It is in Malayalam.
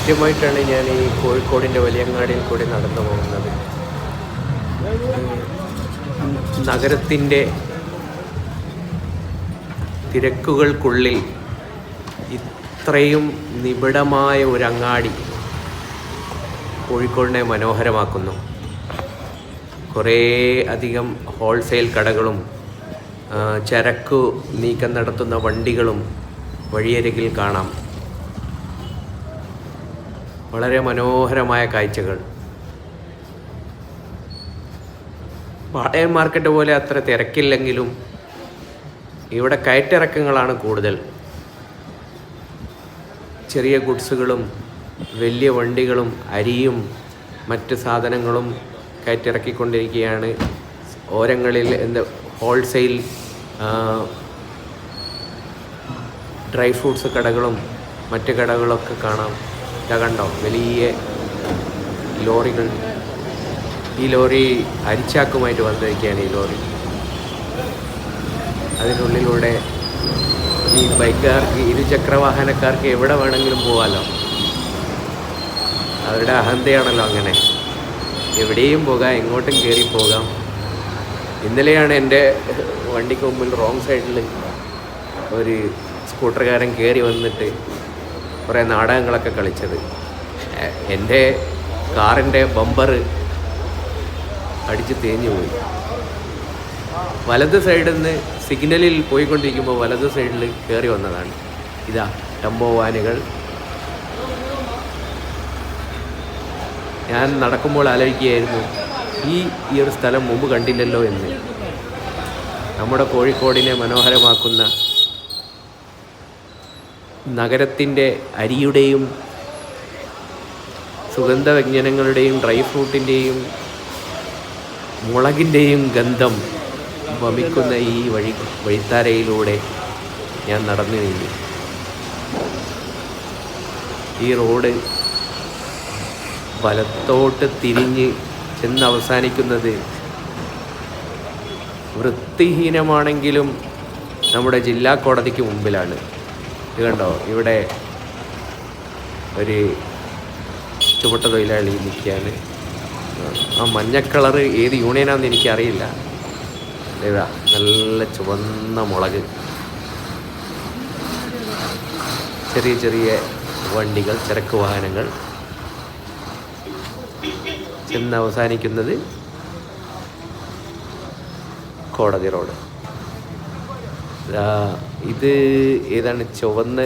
ആദ്യമായിട്ടാണ് ഞാൻ ഈ കോഴിക്കോടിൻ്റെ വലിയങ്ങാടിയിൽ കൂടി നടന്നു പോകുന്നത്. നഗരത്തിൻ്റെ തിരക്കുകൾക്കുള്ളിൽ ഇത്രയും നിബിഡമായ ഒരു അങ്ങാടി കോഴിക്കോടിനെ മനോഹരമാക്കുന്നു. കുറേ അധികം ഹോൾസെയിൽ കടകളും ചരക്കു നീക്കം നടത്തുന്ന വണ്ടികളും വഴിയരികിൽ കാണാം. വളരെ മനോഹരമായ കാഴ്ചകൾ. പാളയം മാർക്കറ്റ് പോലെ അത്ര തിരക്കില്ലെങ്കിലും ഇവിടെ കയറ്റിറക്കങ്ങളാണ് കൂടുതൽ. ചെറിയ ഗുഡ്സുകളും വലിയ വണ്ടികളും അരിയും മറ്റ് സാധനങ്ങളും കയറ്റിറക്കിക്കൊണ്ടിരിക്കുകയാണ്. ഓരങ്ങളിൽ ഹോൾസെയിൽ ഡ്രൈ ഫ്രൂട്ട്സ് കടകളും മറ്റ് കടകളൊക്കെ കാണാം. ഇതാ കണ്ടോ, വലിയ ലോറികൾ. ഈ ലോറി അരിച്ചാക്കുമായിട്ട് വന്നിരിക്കുകയാണ്. ഈ ലോറി അതിനുള്ളിലൂടെ ഈ ബൈക്കുകാർക്ക്, ഇരുചക്രവാഹനക്കാർക്ക് എവിടെ വേണമെങ്കിലും പോകാമല്ലോ. അവരുടെ അഹന്തയാണല്ലോ അങ്ങനെ. എവിടെയും പോകാം, എങ്ങോട്ടും കയറി പോകാം. ഇന്നലെയാണ് എൻ്റെ വണ്ടിക്ക് മുമ്പിൽ റോങ് സൈഡിൽ ഒരു സ്കൂട്ടർകാരൻ കയറി വന്നിട്ട് കുറേ നാടകങ്ങളൊക്കെ കളിച്ചത്. എൻ്റെ കാറിൻ്റെ ബമ്പർ അടിച്ച് തേഞ്ഞു പോയി. വലത് സൈഡിൽ നിന്ന് സിഗ്നലിൽ പോയിക്കൊണ്ടിരിക്കുമ്പോൾ വലത് സൈഡിൽ കയറി വന്നതാണ്. ഇതാ ടെമ്പോ വാനുകൾ. ഞാൻ നടക്കുമ്പോൾ ആലോചിക്കുകയായിരുന്നു, ഈ ഒരു സ്ഥലം മുമ്പ് കണ്ടില്ലല്ലോ എന്ന്. നമ്മുടെ കോഴിക്കോടിനെ മനോഹരമാക്കുന്ന നഗരത്തിൻ്റെ അരിയുടെയും സുഗന്ധവ്യഞ്ജനങ്ങളുടെയും ഡ്രൈ ഫ്രൂട്ടിൻ്റെയും മുളകിൻ്റെയും ഗന്ധം വമിക്കുന്ന ഈ വഴിത്താരയിലൂടെ ഞാൻ നടന്നു നീങ്ങി. ഈ റോഡ് വലത്തോട്ട് തിരിഞ്ഞ് ചെന്ന് അവസാനിക്കുന്നത് വൃത്തിഹീനമാണെങ്കിലും നമ്മുടെ ജില്ലാ കോടതിക്ക് മുമ്പിലാണ്. ഇത് കണ്ടോ, ഇവിടെ ഒരു ചുവട്ട തൊഴിലാളി നിൽക്കുകയാണ്. ആ മഞ്ഞ കളറ് ഏത് യൂണിയനാണെന്ന് എനിക്കറിയില്ല. ഇതാ നല്ല ചുവന്ന മുളക്. ചെറിയ ചെറിയ വണ്ടികൾ, ചരക്ക് വാഹനങ്ങൾ. ചെന്ന് അവസാനിക്കുന്നത് കോടതി റോഡ്. ഇത് ഏതാണ് ചുവന്ന്